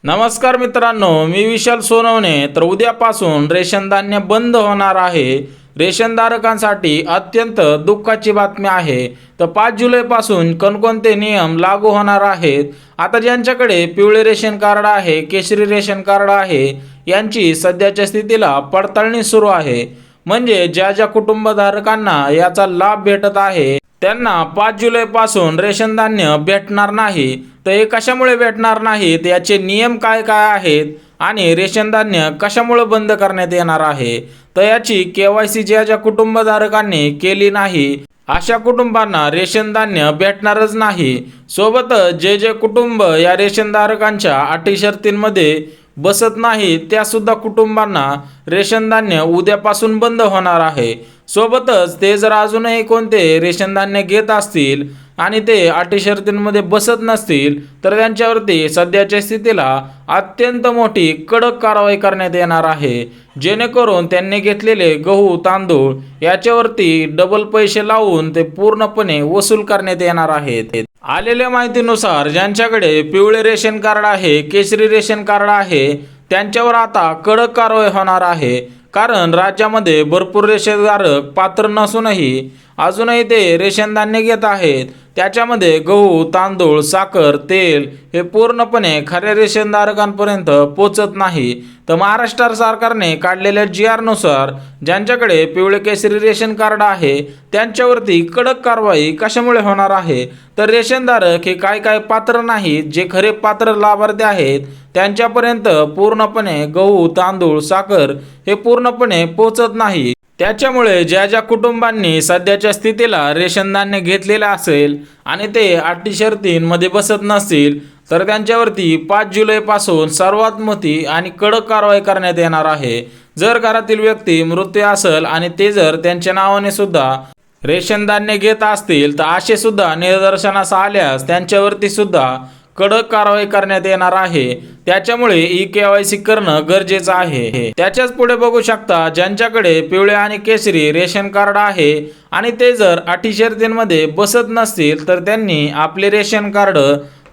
नमस्कार मित्रांनो, मी विशाल सोनवणे. तर उद्यापासून रेशन धान्य बंद होणार आहे. रेशनधारकांसाठी अत्यंत दुःखाची बातमी आहे. तर 5 जुलैपासून कोणकोणते नियम लागू होणार आहेत. आता ज्यांच्याकडे पिवळे रेशन कार्ड आहे, केशरी रेशन कार्ड आहे, यांची सध्याच्या स्थितीला पडताळणी सुरू आहे. म्हणजे ज्या ज्या कुटुंबधारकांना याचा लाभ भेटत आहे त्यांना 5 जुलैपासून रेशन धान्य भेटणार नाही. तर हे कशामुळे भेटणार नाहीत, याचे नियम काय काय आहेत आणि रेशन धान्य कशामुळे बंद करण्यात येणार आहे. तर याची KYC ज्या ज्या कुटुंबधारकांनी केली नाही अशा कुटुंबांना रेशन धान्य भेटणारच नाही. सोबतच जे जे कुटुंब या रेशनधारकांच्या अटी शर्तींमध्ये बसत नाही त्या सुद्धा कुटुंबांना रेशन धान्य उद्यापासून बंद होणार आहे. सोबतच ते जर अजूनही कोणते रेशन धान्य घेत असतील आणि ते अटी शर्तींमध्ये बसत नसतील तर त्यांच्यावरती सध्याच्या स्थितीला अत्यंत मोठी कडक कारवाई करण्यात येणार आहे. जेणेकरून त्यांनी घेतलेले गहू तांदूळ याच्यावरती डबल पैसे लावून ते पूर्णपणे वसूल करण्यात येणार आहेत. आलेल्या माहितीनुसार ज्यांच्याकडे पिवळे रेशन कार्ड आहे, केशरी रेशन कार्ड आहे, त्यांच्यावर आता कडक कारवाई होणार आहे. कारण राज्यामध्ये भरपूर रेशनधारक पात्र नसूनही अजूनही ते रेशन धान्य घेत आहेत. त्याच्यामध्ये गहू तांदूळ साखर तेल हे पूर्णपणे खऱ्या रेशनधारकांपर्यंत पोचत नाही. तर महाराष्ट्र सरकारने काढलेल्या GR नुसार ज्यांच्याकडे पिवळे केशरी रेशन कार्ड आहे त्यांच्यावरती कडक कारवाई कशामुळे होणार आहे. तर रेशनधारक हे काय काय पात्र नाहीत, जे खरे पात्र लाभार्थी आहेत त्यांच्यापर्यंत पूर्णपणे गहू तांदूळ साखर हे पूर्णपणे पोचत नाही. त्याच्यामुळे ज्या ज्या कुटुंबांनी सध्याच्या स्थितीला रेशन धान्य घेतलेलं असेल आणि ते अटी शर्तींमध्ये बसत नसतील तर त्यांच्यावरती 5 जुलैपासून सर्वात मोठी आणि कडक कारवाई करण्यात येणार आहे. जर घरातील व्यक्ती मृत्यू असेल आणि ते जर त्यांच्या नावाने सुद्धा रेशन धान्य घेत असतील तर असे सुद्धा निदर्शनास आल्यास त्यांच्यावरती सुद्धा कडक कारवाई करण्यात येणार आहे. त्याच्यामुळे KYC करणं गरजेचं आहे. त्याच्याच पुढे बघू शकता ज्यांच्याकडे पिवळे आणि केशरी रेशन कार्ड आहे आणि ते जर अटी शर्तींमध्ये बसत नसतील तर त्यांनी आपले रेशन कार्ड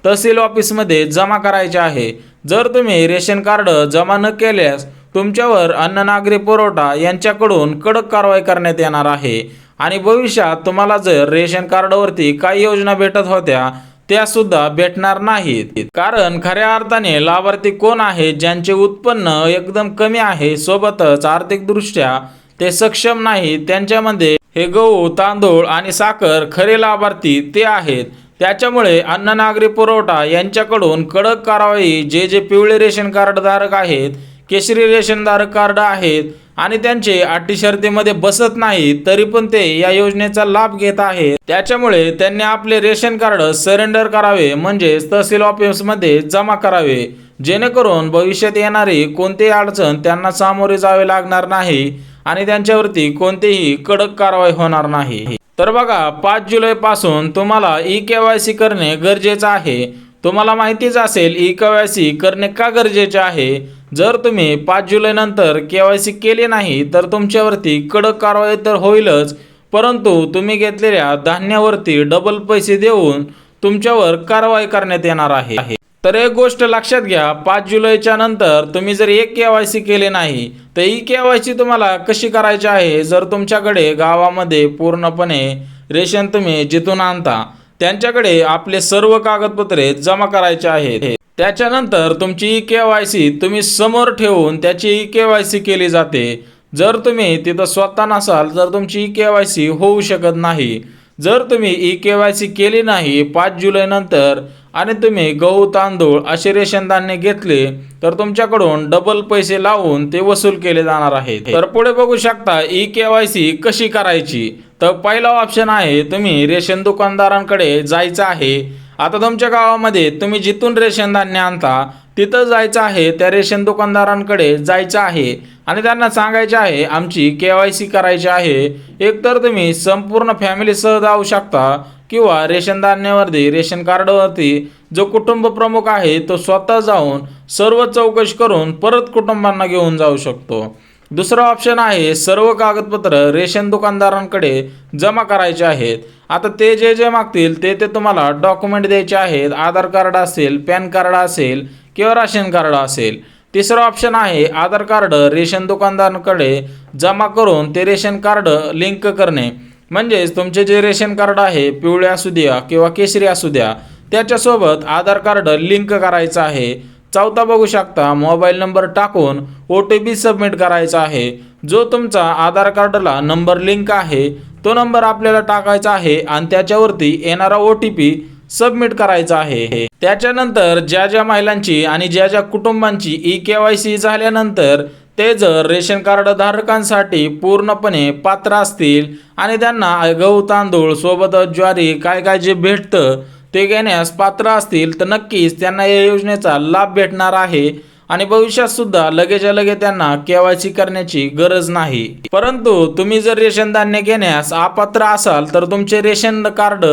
तहसील ऑफिसमध्ये जमा करायचे आहे. जर तुम्ही रेशन कार्ड जमा न केल्यास तुमच्यावर अन्न नागरी पुरवठा यांच्याकडून कडक कारवाई करण्यात येणार आहे. आणि भविष्यात तुम्हाला जर रेशन कार्डवरती काही योजना भेटत होत्या त्या सुद्धा भेटणार नाहीत. कारण खऱ्या अर्थाने लाभार्थी कोण आहेत, ज्यांचे उत्पन्न एकदम कमी आहे सोबतच आर्थिकदृष्ट्या ते सक्षम नाही, त्यांच्यामध्ये हे गहू तांदूळ आणि साखर खरे लाभार्थी ते आहेत. त्याच्यामुळे अन्न नागरी पुरवठा यांच्याकडून कडक कारवाई जे जे पिवळे रेशन कार्ड धारक आहेत, केशरी रेशन धारक कार्ड आहेत आणि त्यांचे अटी शर्तीमध्ये बसत नाही तरी पण ते या योजनेचा लाभ घेत आहेत, त्याच्यामुळे त्यांनी आपले रेशन कार्ड सरेंडर करावे, म्हणजे तहसील ऑफिसमध्ये जमा करावे. जेणेकरून भविष्यात येणारी कोणतीही अडचण त्यांना सामोरे जावे लागणार नाही आणि त्यांच्यावरती कोणतीही कडक कारवाई होणार नाही. तर बघा, 5 जुलैपासून तुम्हाला KYC करणे गरजेचं आहे. तुम्हाला माहितीच असेल KYC करणे का गरजेचे आहे. जर तुम्ही 5 जुलैनंतर KYC केले नाही तर तुमच्यावरती कडक कारवाई तर होईलच, परंतु तुम्ही घेतलेल्या धान्यावरती डबल पैसे देऊन तुमच्यावर कारवाई करण्यात येणार आहे. तर एक गोष्ट लक्षात घ्या, 5 जुलैच्या नंतर तुम्ही जर KYC केले नाही तर KYC तुम्हाला कशी करायची आहे. जर तुमच्याकडे गावामध्ये पूर्णपणे रेशन तुम्ही जिथून आणता त्यांच्याकडे आपले सर्व कागदपत्रे जमा करायचे आहेत. त्याच्यानंतर तुमची KYC तुम्ही समोर ठेवून त्याची KYC केली जाते. जर तुम्ही तिथं स्वतः नसाल तर तुमची KYC होऊ शकत नाही. जर तुम्ही KYC केली नाही 5 जुलैनंतर आणि तुम्ही गहू तांदूळ असे रेशन धान्य घेतले तर तुमच्याकडून डबल पैसे लावून ते वसूल केले जाणार आहेत. तर पुढे बघू शकता KYC कशी करायची. तर पहिला ऑप्शन आहे, तुम्ही रेशन दुकानदारांकडे जायचं आहे. आता तुमच्या गावामध्ये तुम्ही जिथून रेशन धान्य आणता तिथं जायचं आहे, त्या रेशन दुकानदारांकडे जायचं आहे आणि त्यांना सांगायचे आहे आमची KYC करायची आहे. एकतर तुम्ही संपूर्ण फॅमिलीसह जाऊ शकता किंवा रेशन धान्यावरती रेशन कार्डवरती जो कुटुंब प्रमुख आहे तो स्वतः जाऊन सर्व चौकशी करून परत कुटुंबांना घेऊन जाऊ शकतो. दुसरा ऑप्शन आहे, सर्व कागदपत्र रेशन दुकानदारांकडे जमा करायचे आहेत. आता ते जे जे मागतील ते तुम्हाला डॉक्युमेंट द्यायचे आहेत. आधार कार्ड असेल, पॅन कार्ड असेल किंवा राशन कार्ड असेल. तिसरं ऑप्शन आहे आधार कार्ड रेशन दुकानदाराकडे जमा करून ते रेशन कार्ड लिंक करणे. म्हणजेच तुमचे जे रेशन कार्ड आहे पिवळे असू द्या किंवा केशरी असू द्या त्याच्यासोबत आधार कार्ड लिंक करायचं आहे. चौथा बघू शकता मोबाईल नंबर टाकून OTP सबमिट करायचा आहे. जो तुमचा आधार कार्डला नंबर लिंक आहे तो नंबर आपल्याला टाकायचा आहे आणि त्याच्यावरती येणारा OTP सबमिट करायचा आहे. त्याच्यानंतर ज्या महिलांची आणि ज्या कुटुंबांची eKYC झाल्यानंतर ते जर रेशन कार्ड धारकांसाठी पूर्णपणे पात्र असतील आणि त्यांना गहू तांदूळ सोबतच ज्वारी काय जे भेटतं ते घेण्यास पात्र असतील तर नक्कीच त्यांना या योजनेचा लाभ भेटणार आहे आणि भविष्यात सुद्धा लगेच्या लगे त्यांना KYC करण्याची गरज नाही. परंतु तुम्ही जर रेशन धान्य घेण्यास अपात्र असाल तर तुमचे रेशन कार्ड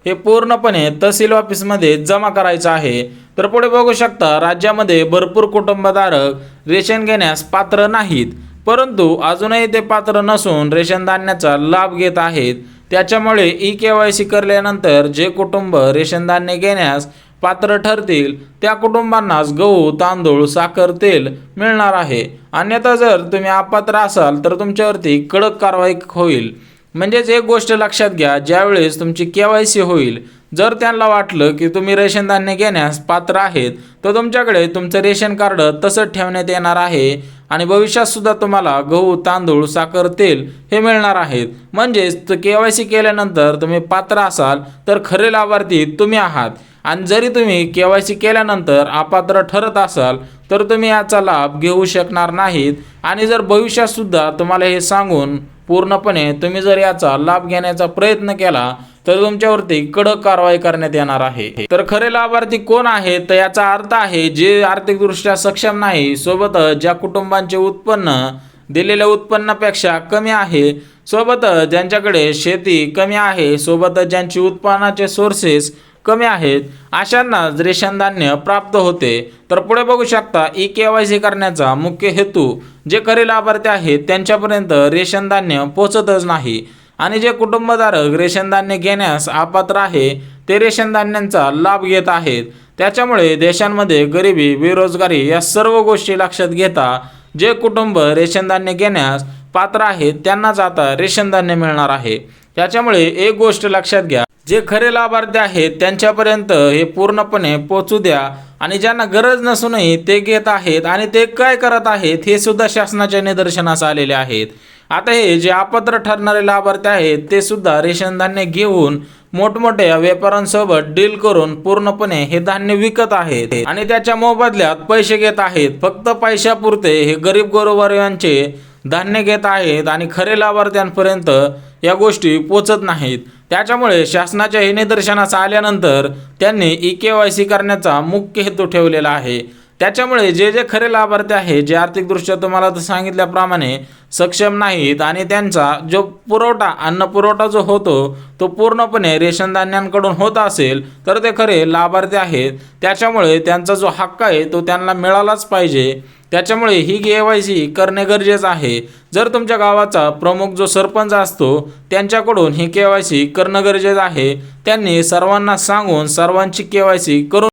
हे पूर्णपणे तहसील ऑफिसमध्ये जमा करायचं आहे. तर पुढे बघू शकता राज्यामध्ये भरपूर कुटुंबधारक रेशन घेण्यास पात्र नाहीत, परंतु अजूनही ते पात्र नसून रेशन धान्याचा लाभ घेत आहेत. त्याच्यामुळे eKYC केल्यानंतर जे कुटुंब रेशन धान्य घेण्यास पात्र ठरतील त्या कुटुंबांनाच गहू तांदूळ साखर तेल मिळणार आहे. अन्यथा जर तुम्ही अपात्र असाल तर तुमच्यावरती कडक कारवाई होईल. म्हणजेच एक गोष्ट लक्षात घ्या, ज्यावेळेस तुमची KYC होईल जर त्यांना वाटलं की तुम्ही रेशन धान्य घेण्यास पात्र आहेत तर तुमच्याकडे तुमचं रेशन कार्ड तसंच ठेवण्यात येणार आहे आणि भविष्यात सुद्धा तुम्हाला गहू तांदूळ साखर तेल हे मिळणार आहेत. म्हणजेच KYC केल्यानंतर तुम्ही पात्र असाल तर खरे लाभार्थी तुम्ही आहात आणि जरी तुम्ही KYC केल्यानंतर अपात्र ठरत असाल तर तुम्ही याचा लाभ घेऊ शकणार नाहीत आणि जर भविष्यात सुद्धा तुम्हाला हे सांगून पूर्णपणे तुम्ही जर याचा लाभ घेण्याचा प्रयत्न केला तर तुमच्यावरती कडक कारवाई करण्यात येणार आहे. तर खरे लाभार्थी कोण आहेत तर याचा अर्थ आहे जे आर्थिकदृष्ट्या सक्षम नाही, सोबतच ज्या कुटुंबांचे उत्पन्न दिलेल्या उत्पन्नापेक्षा कमी आहे, सोबतच ज्यांच्याकडे शेती कमी आहे, सोबतच ज्यांची उत्पन्नाचे सोर्सेस कमी आहेत अशांनाच रेशन धान्य प्राप्त होते. तर पुढे बघू शकता eKYC करण्याचा मुख्य हेतू जे खरे लाभार्थी आहेत त्यांच्यापर्यंत रेशन धान्य पोहोचतच नाही आणि जे कुटुंबधारक रेशन धान्य घेण्यास अपात्र आहे ते रेशन धान्यांचा लाभ घेत आहेत. त्याच्यामुळे देशांमध्ये गरिबी बेरोजगारी या सर्व गोष्टी लक्षात घेता जे कुटुंब रेशन धान्य घेण्यास पात्र आहेत त्यांनाच आता रेशन धान्य मिळणार आहे. त्याच्यामुळे एक गोष्ट लक्षात घ्या, जे खरे लाभार्थी आहेत त्यांच्यापर्यंत हे पूर्णपणे पोहोचू द्या आणि ज्यांना गरज नसूनही ते घेत आहेत आणि ते काय करत आहेत हे सुद्धा शासनाच्या निदर्शनास आलेले आहेत. आता हे जे अपात्र ठरणारे लाभार्थी आहेत ते सुद्धा रेशन धान्य घेऊन मोठमोठ्या व्यापाऱ्यांसोबत डील करून पूर्णपणे हे धान्य विकत आहेत आणि त्याच्या मोबदल्यात पैसे घेत आहेत. फक्त पैशापुरते हे गरीब गोरगरिबांचे धान्य घेत आहेत आणि खरे लाभार्थ्यांपर्यंत या गोष्टी पोचत नाहीत. त्याच्यामुळे शासनाच्या हे निदर्शनास आल्यानंतर त्यांनी eKYC करण्याचा मुख्य हेतू ठेवलेला आहे. त्याच्यामुळे जे खरे लाभार्थी आहे जे आर्थिकदृष्ट्या तुम्हाला सांगितल्याप्रमाणे सक्षम नाहीत आणि त्यांचा जो पुरवठा अन्न पुरवठा जो होतो तो पूर्णपणे रेशन धान्यांकडून होत असेल तर ते खरे लाभार्थी आहेत. त्याच्यामुळे त्यांचा जो हक्क आहे तो त्यांना मिळालाच पाहिजे. त्याच्यामुळे ही KYC करणे गरजेचं आहे. जर तुमच्या गावाचा प्रमुख जो सरपंच असतो त्यांच्याकडून ही KYC करणं गरजेचं आहे. त्यांनी सर्वांना सांगून सर्वांची KYC करून